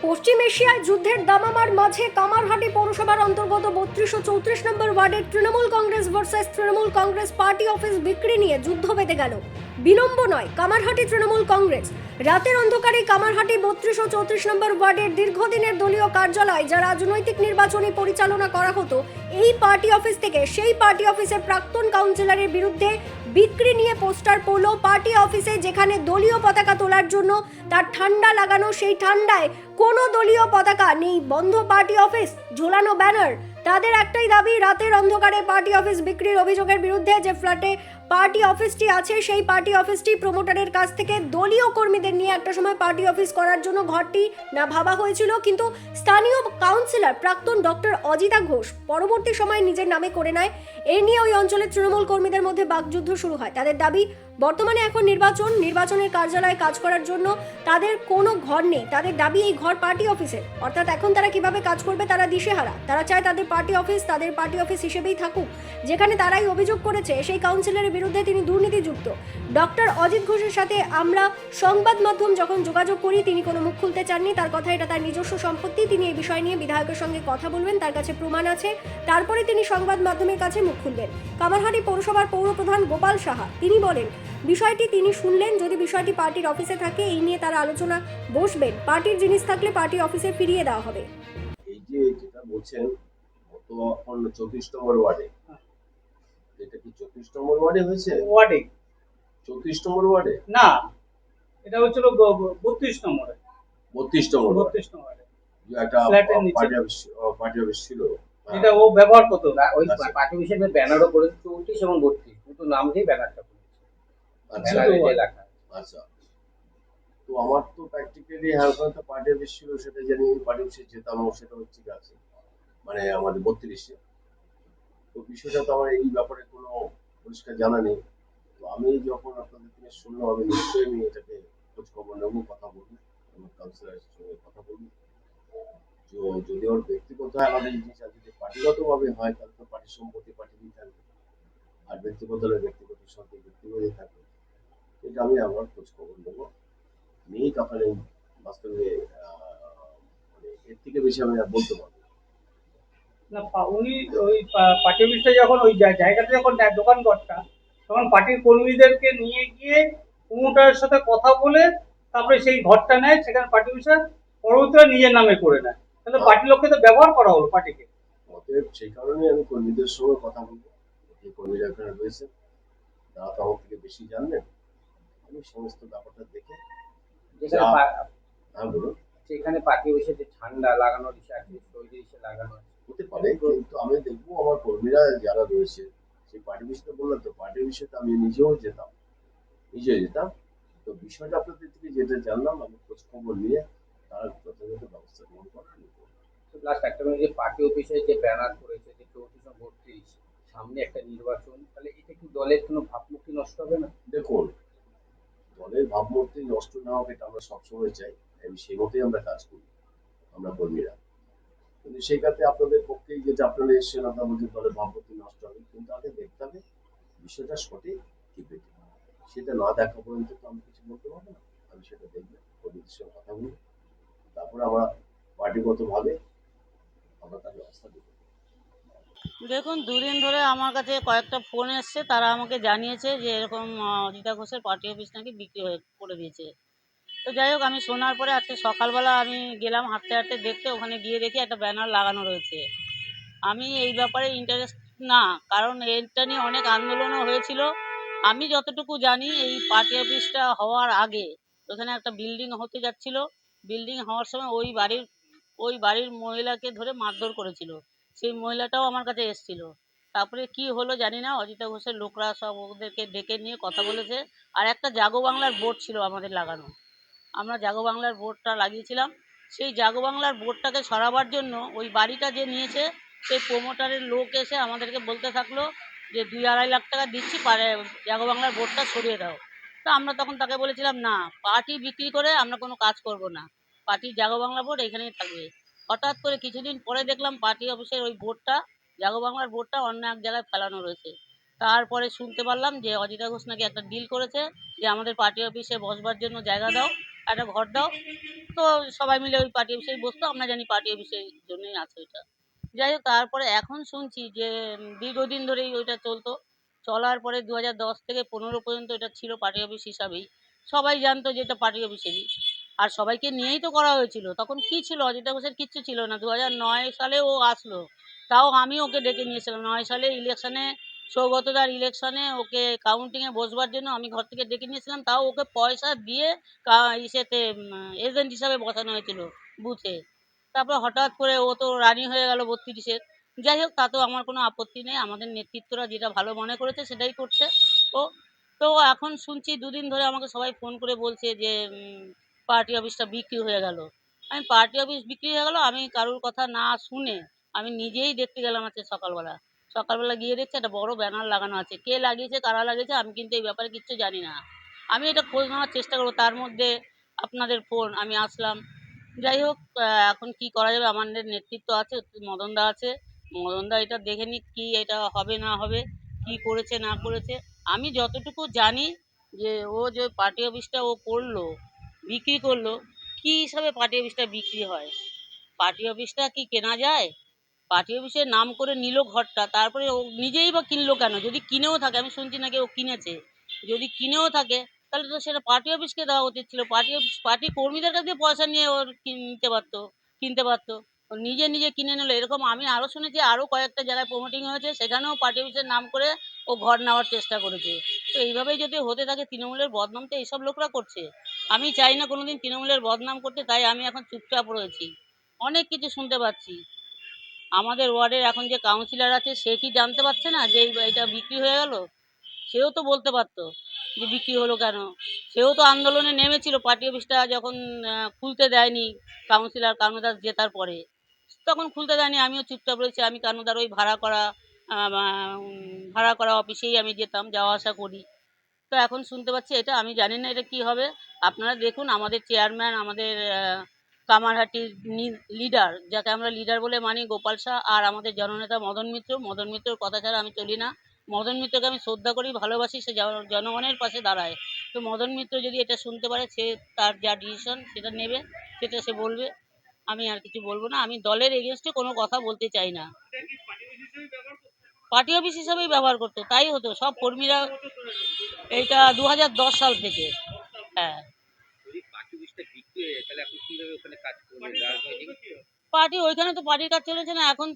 পশ্চিম এশিয়ায় যুদ্ধের দামামার মাঝে কামারহাটি পৌরসভার অন্তর্গত 32 ও 34 নম্বর ওয়ার্ডের Trinamool Congress versus Trinamool Congress party office বিক্রি নিয়ে যুদ্ধ বেঁধে গেল। বিলম্ব নয়, কামারহাটি তৃণমূল কংগ্রেস রাতের অন্ধকারে কামারহাটি 32 ও 34 নম্বর ওয়ার্ডের দীর্ঘদিনের দলীয় কার্যালয় যা রাজনৈতিক নির্বাচনী পরিচালনা করা হতো এই পার্টি অফিস থেকে সেই পার্টি অফিসের প্রাক্তন কাউন্সিলরের বিরুদ্ধে বিক্রি নিয়ে পোস্টার পড়ল পার্টি অফিসে, যেখানে দলীয় পতাকা তোলার জন্য তার ঠান্ডা লাগানো, সেই ঠান্ডায় কোনো দলীয় পতাকা নেই, বন্ধ পার্টি অফিস, ঝোলানো ব্যানার। তাদের একটাই দাবি, রাতের অন্ধকারে পার্টি অফিস বিক্রির অভিযোগের বিরুদ্ধে যে ফ্ল্যাটে পার্টি অফিসটি আছে সেই পার্টি অফিসটি প্রমোটারের কাছ থেকে দলীয় কর্মীদের নিয়ে একটা সময় পার্টি অফিস করার জন্য ঘরটি না ভাবা হয়েছিল, কিন্তু স্থানীয় কাউন্সিলর প্রাক্তন ডক্টর অজিতা ঘোষ পরবর্তী সময় নিজের নামে করে নেয়। এই নিয়ে ওই অঞ্চলের তৃণমূল কর্মীদের মধ্যে বাকযুদ্ধ শুরু হয়। তাদের দাবি, বর্তমানে এখন নির্বাচনের কার্যালয়ে কাজ করার জন্য তাদের কোনো ঘর নেই। তাদের দাবি এই ঘর পার্টি অফিসের, অর্থাৎ এখন তারা কিভাবে কাজ করবে তারা দিশেহারা। তারা চায় তাদের পার্টি অফিস হিসেবেই থাকুক, যেখানে তারাই অভিযোগ করেছে সেই কাউন্সিলরের বিরুদ্ধে তিনি দুর্নীতিযুক্ত। ডক্টর অজিত ঘোষের সাথে আমরা সংবাদ মাধ্যম যখন যোগাযোগ করি তিনি কোনো মুখ খুলতে চাননি। তার কথা এটা তার নিজস্ব সম্পত্তি, তিনি এই বিষয় নিয়ে বিধায়কের সঙ্গে কথা বলবেন, তার কাছে প্রমাণ আছে, তারপরে তিনি সংবাদ মাধ্যমের কাছে মুখ খুলবেন। কামারহাটি পৌরসভার পৌরপ্রধান গোপাল সাহা তিনি বলেন, বিষয়টি তিনি শুনলেন, যদি বিষয়টি পার্টির অফিসে থাকে এই নিয়ে তারা আলোচনা বসবেন, পার্টির জিনিস থাকলে পার্টি অফিসে ফিরিয়ে দেওয়া হবে। এই যে যেটা বলছেন গত 34 নম্বর ওয়ার্ডে, এটা কি 34 নম্বর ওয়ার্ডে হয়েছে? ওয়ার্ডে 34 নম্বর ওয়ার্ডে না, এটা হচ্ছিল 32 নম্বরে। 32 নম্বর ওয়ার্ডে 32 নম্বরে যে একটা ফ্ল্যাটের নিচে পার্টি অফিস ছিল, যেটা ও ব্যবহার করতো না। ওই আচ্ছা। পার্টি অফিসের ব্যানারও করে 34 এবং 32 কিন্তু নাম দিয়ে ব্যানারটা করেছে। আচ্ছা ব্যানারে যে লেখা আচ্ছা। তো আমার তো প্র্যাকটিক্যালি ওখানে তো পার্টি অফিস ছিল, সেটা জানি পার্টি অফিসে যেতাম, সেটা হচ্ছে কি আছে মানে আমাদের 32-এ। তো বিষয়টা তো আমার এই ব্যাপারে কোনো পরিষ্কার জানা নেই। তো আমি যখন আপনাদের থেকে শুনলাম আমি নিশ্চয়ই আমি এটাকে খোঁজ খবর নেবো, কথা বলবো, আমার কাউন্সিলরের সঙ্গে কথা বলবো। তো যদি ওর ব্যক্তিগত আলাদা জিনিস আছে, যদি পার্টিগত ভাবে হয় তাহলে তো পার্টির সম্পত্তি পার্টিতেই থাকবে, আর ব্যক্তিগত হলে ব্যক্তিগত সম্পত্তি ব্যক্তিগতই থাকবে। এটা আমি আবার খোঁজ খবর নেবো, নিয়েই তখন এই বাস্তবে মানে এর থেকে বেশি আমি আর বলতে পারবো না। না, উনি ওই পার্টি অফিসটা যখন ওই জায়গাটা যখন নেয় দোকানঘরটা, তখন পার্টির কর্মীদেরকে নিয়ে গিয়ে প্রমোটারের সাথে কথা বলে তারপরে সেই ঘরটা নেয়, সেখানে পার্টি অফিসার পরবর্তীতে নিজের নামে করে নেয়। তাহলে পার্টির লোককে তো ব্যবহার করা হলো পার্টিকে। অতএব সেই কারণেই আমি কর্মীদের সঙ্গে কথা বলবো, যে কর্মীরা এখানে রয়েছে তারা তো আমার থেকে বেশি জানবেন। আমি সমস্ত ব্যাপারটা দেখে যেখানে হ্যাঁ বলুন। যেখানে পার্টি অফিসে যে ঠান্ডা লাগানোর ইসে আছে, তৈরি ইসে লাগানো আছে। হতে পারে, কিন্তু আমি দেখবো আমার কর্মীরা যারা রয়েছে সেই পার্টি বিষয়টা বললাম তো, পার্টি বিষয়টা আমি নিজেও যেতাম। তো বিষয়টা আপনাদের থেকে যেটা জানলাম আমি খোঁজ খবর নিয়ে তার যথাযথ ব্যবস্থা গ্রহণ করার নেবো। লাস্ট একটা মিনিট, যে পার্টি অফিসে যে ব্যানার করেছে যে 34 এবং 32, সামনে একটা নির্বাচন, তাহলে এটা কি দলের কোনো ভাবমূর্তি নষ্ট হবে না? দেখুন, দলের ভাবমূর্তি নষ্ট না হোক এটা আমরা সবসময় চাই, আমি সেই মতেই আমরা কাজ করি আমরা কর্মীরা। কিন্তু সেই ক্ষেত্রে আপনাদের পক্ষেই যেটা আপনারা এসেছেন, আপনার মধ্যে দলের ভাবমূর্তি নষ্ট হবে, কিন্তু আগে দেখতে হবে বিষয়টা সঠিক কি বেঠিক। সেটা না দেখা পর্যন্ত তো আমি কিছু বলতে পারবো না। আমি সেটা দেখবো, কর্মীদের সঙ্গে কথা বলবো, তারপরে আমরা পার্টিগত ভাবে আমরা তার ব্যবস্থা দেবো। দেখুন, দুদিন ধরে আমার কাছে কয়েকটা ফোন এসছে, তারা আমাকে জানিয়েছে যে এরকম অজিতা ঘোষের পার্টি অফিস নাকি বিক্রি হয়ে করে দিয়েছে। তো যাই হোক, আমি শোনার পরে আজকে সকালবেলা আমি গেলাম হাঁটতে হাঁটতে দেখতে, ওখানে গিয়ে দেখি একটা ব্যানার লাগানো রয়েছে। আমি এই ব্যাপারে ইন্টারেস্ট না, কারণ এটা নিয়ে অনেক আন্দোলনও হয়েছিল। আমি যতটুকু জানি এই পার্টি অফিসটা হওয়ার আগে ওখানে একটা বিল্ডিং হতে যাচ্ছিল, বিল্ডিং হওয়ার সময় ওই বাড়ির মহিলাকে ধরে মারধর করেছিল। সেই মহিলাটাও আমার কাছে এসেছিল। তারপরে কি হলো জানি না, অজিতা ঘোষের লোকরা সব ওদেরকে ডেকে নিয়ে কথা বলেছে। আর একটা জাগো বাংলার বোর্ড ছিল আমাদের লাগানো, আমরা জাগো বাংলার বোর্ডটা লাগিয়েছিলাম। সেই জাগো বাংলার বোর্ডটাকে সরাবার জন্য ওই বাড়িটা যে নিয়েছে সেই প্রমোটারের লোক এসে আমাদেরকে বলতে থাকলো যে 2-2.5 লাখ টাকা দিচ্ছি, জাগো বাংলার বোর্ডটা সরিয়ে দাও। তো আমরা তখন তাকে বলেছিলাম, না, পার্টি বিক্রি করে আমরা কোনো কাজ করব না, পার্টির জাগো বাংলা বোর্ড এখানেই থাকবে। হঠাৎ করে কিছুদিন পরে দেখলাম পার্টি অফিসের ওই বোর্ডটা, জাগো বাংলার বোর্ডটা অন্য এক জায়গায় ফেলানো রয়েছে। তারপরে শুনতে পারলাম যে অজিতা ঘোষ নাকি একটা ডিল করেছে যে আমাদের পার্টি অফিসে বসবার জন্য জায়গা দাও, একটা ঘর দাও। তো সবাই মিলে ওই পার্টি অফিসেই বসতো, আমরা জানি পার্টি অফিসের জন্যই আছে ওইটা। যাই হোক, তারপরে এখন শুনছি যে দীর্ঘদিন ধরেই ওইটা চলতো। চলার পরে 2010 থেকে 15 পর্যন্ত এটা ছিল পার্টি অফিস হিসাবেই। সবাই জানতো যে এটা পার্টি অফিসেরই। আর সবাইকে নিয়েই তো করা হয়েছিল। তখন কি ছিল? অজিতা ঘোষের কিচ্ছু ছিল না। 2009 সালে ও আসলো। তাও আমি ওকে ডেকে নিয়েছিলাম। 9 সালে ইলেকশনে, সৌগতদার ইলেকশনে ওকে কাউন্টিংয়ে বসবার জন্য আমি ঘর থেকে ডেকে নিয়েছিলাম। তাও ওকে পয়সা দিয়ে ইসেতে এজেন্ট হিসাবে বসানো হয়েছিল বুথে। তারপর হঠাৎ করে ও তো রানী হয়ে গেল 32-এর। যাই হোক, তাতেও আমার কোনো আপত্তি নেই। আমাদের নেতৃত্বরা যেটা ভালো মনে করেছে সেটাই করছে ও। তো এখন শুনছি দুদিন ধরে আমাকে সবাই ফোন করে বলছে যে পার্টি অফিসটা বিক্রি হয়ে গেল। আমি পার্টি অফিস বিক্রি হয়ে গেল আমি কারোর কথা না শুনে আমি নিজেই দেখতে গেলাম আজকে সকালবেলা। সকালবেলা গিয়ে দেখছি একটা বড় ব্যানার লাগানো আছে। কে লাগিয়েছে, কারা লাগিয়েছে আমি কিন্তু এই ব্যাপারে কিচ্ছু জানি না। আমি এটা খোঁজ নেওয়ার চেষ্টা করব। তার মধ্যে আপনাদের ফোন, আমি আসলাম। যাই হোক, এখন কি করা যাবে? আমাদের নেতৃত্ব আছে, মদনদা আছে। মদনদা এটা দেখে নিক কি এটা হবে না হবে, কি করেছে না করেছে। আমি যতটুকু জানি যে ও যে পার্টি অফিসটা ও করলো, বিক্রি করলো, কি হিসাবে পার্টি অফিসটা বিক্রি হয়? পার্টি অফিসটা কি কেনা যায়? পার্টি অফিসের নাম করে নিল ঘরটা, তারপরে ও নিজেই বা কিনলো কেন? যদি কিনেও থাকে, আমি শুনছি নাকি ও কিনেছে। যদি কিনেও থাকে তাহলে তো সেটা পার্টি অফিসকে দেওয়া উচিত ছিল। পার্টি অফিস পার্টি কর্মীদের কাছ থেকে পয়সা নিয়ে ওর কিনতে পারতো। ও নিজে নিজে কিনে নিল। এরকম আমি আরও শুনেছি, আরও কয়েকটা জায়গায় প্রমোটিং হয়েছে, সেখানেও পার্টি অফিসের নাম করে ও ঘর নেওয়ার চেষ্টা করেছে। তো এইভাবেই যদি হতে থাকে, তৃণমূলের বদনাম তো এইসব লোকরা করছে। আমি চাই না কোনোদিন তৃণমূলের বদনাম করতে, তাই আমি এখন চুপচাপ রয়েছি। অনেক কিছু শুনতে পাচ্ছি। আমাদের ওয়ার্ডের এখন যে কাউন্সিলর আছে সে কি জানতে পারছে না যে এটা বিক্রি হয়ে গেল? সেও তো বলতে পারতো যে বিক্রি হলো কেন? সেও তো আন্দোলনে নেমেছিল পার্টি অফিসটা যখন খুলতে দেয়নি কাউন্সিলর কানুদাস জেতার পরে। তখন খুলতে দেয়নি, আমিও চুপচাপ রয়েছি। আমি কানুদার ওই ভাড়া করা অফিসেই আমি যেতাম, যাওয়া আসা করি। তো এখন শুনতে পাচ্ছি এটা, আমি জানি না এটা কি হবে। আপনারা দেখুন, আমাদের চেয়ারম্যান, আমাদের কামারহাটির লিডার, যাকে আমরা লিডার বলে মানি, গোপাল শাহ, আর আমাদের জননেতা মদন মিত্র। মদন মিত্রর কথা ছাড়া আমি চলি না। মদন মিত্রকে আমি শ্রদ্ধা করি, ভালোবাসি। সে জনগণের পাশে দাঁড়ায়। তো মদন মিত্র যদি এটা শুনতে পারে, সে তার যা ডিসিশন সেটা নেবে, সেটা সে বলবে। আমি আর কিছু বলবো না। আমি দলের এগেনস্টে কোনো কথা বলতে চাই না। পার্টি অফিস হিসাবেই ব্যবহার করতো, তাই হতো সব কর্মীরা। এইটা 2010 সাল থেকে। হ্যাঁ, যদি পার্টি অফিসটা বিক্রি হয়ে যায় তাহলে আপনি কিভাবে ওখানে কাজ করবেন রাজনৈতিক? পার্টি ওইখানে তো পার্টির কাজ চলেছে না। এখন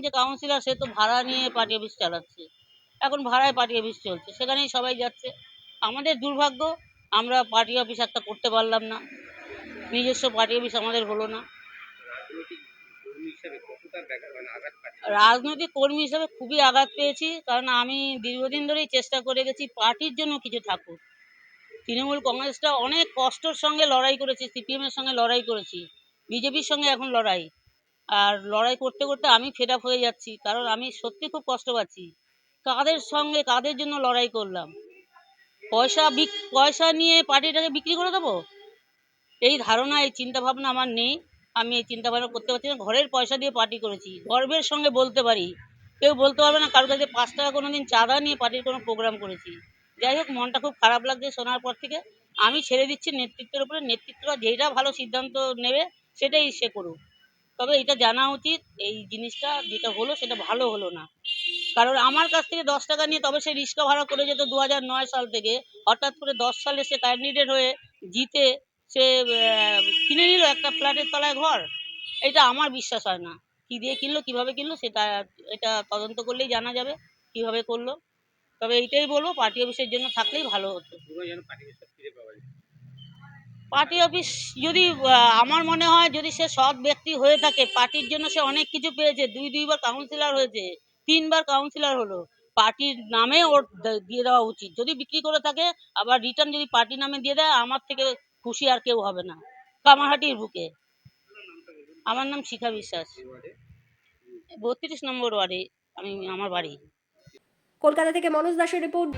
যে কাউন্সিলর সে তো ভাড়া নিয়ে পার্টি অফিস চালাচ্ছে। এখন ভাড়ায় পার্টি অফিস চলছে, সেখানেই সবাই যাচ্ছে। আমাদের দুর্ভাগ্য, আমরা পার্টি অফিস একটা করতে পারলাম না। নিজস্ব পার্টি অফিস আমাদের হলো না। রাজনৈতিক কর্মী হিসেবে কতটা মানে আঘাত পাচ্ছেন? রাজনৈতিক কর্মী হিসেবে খুবই আঘাত পেয়েছি, কারণ আমি দীর্ঘদিন ধরেই চেষ্টা করে গেছি পার্টির জন্য কিছু থাকুক। তৃণমূল কংগ্রেসটা অনেক কষ্টের সঙ্গে লড়াই করেছি, সিপিএমের সঙ্গে লড়াই করেছি, বিজেপির সঙ্গে এখন লড়াই। আর লড়াই করতে করতে আমি ফেড আপ হয়ে যাচ্ছি, কারণ আমি সত্যি খুব কষ্ট পাচ্ছি। কাদের সঙ্গে কাদের জন্য লড়াই করলাম? পয়সা নিয়ে পার্টিটাকে বিক্রি করে দেবো, এই ধারণা, এই চিন্তাভাবনা আমার নেই। আমি এই চিন্তাভাবনা করতে পারছি না। ঘরের পয়সা দিয়ে পার্টি করেছি, গর্বের সঙ্গে বলতে পারি। কেউ বলতে পারবে না কারোর কাছে 5 টাকা কোনোদিন চাঁদা নিয়ে পার্টির কোনো প্রোগ্রাম করেছি। যাই হোক, মনটা খুব খারাপ লাগছে শোনার পর থেকে। আমি ছেড়ে দিচ্ছি নেতৃত্বের উপরে। নেতৃত্বরা যেটা ভালো সিদ্ধান্ত নেবে সেটাই সে করুক। তবে এটা জানা উচিত, এই জিনিসটা যেটা হলো সেটা ভালো হলো না। কারণ আমার কাছ থেকে 10 টাকা নিয়ে তবে সে রিক্সা ভাড়া করে যেত 2009 সাল থেকে। হঠাৎ করে 10 সালে সে ক্যান্ডিডেট হয়ে জিতে সে কিনে নিল একটা ফ্ল্যাটের তলায় ঘর। এটা আমার বিশ্বাস হয় না। কি দিয়ে কিনলো, কিভাবে কিনলো, এটা তদন্ত করলেই জানা যাবে কিভাবে করলো। তবে এইটাই বলবো, পার্টি অফিসের জন্য থাকলেই ভালো হতো। পুরো যেন পার্টি অফিসটা ফিরে পাওয়া যায়। পার্টি অফিস যদি আমার মনে হয় যদি সে সৎ ব্যক্তি হয়ে থাকে, পার্টির জন্য সে অনেক কিছু পেয়েছে। দুইবার কাউন্সিলর হয়েছে, 3বার কাউন্সিলর হলো। পার্টির নামে ওর দিয়ে দেওয়া উচিত। যদি বিক্রি করে থাকে, আবার রিটার্ন যদি পার্টির নামে দিয়ে দেয়, আমার থেকে খুশি আর কেউ হবে না কামারহাটির বুকে। আমার নাম শিখা বিশ্বাস, 32 নম্বর ওয়ার্ডে আমার বাড়ি। কলকাতা থেকে মনোজ দাসের রিপোর্ট।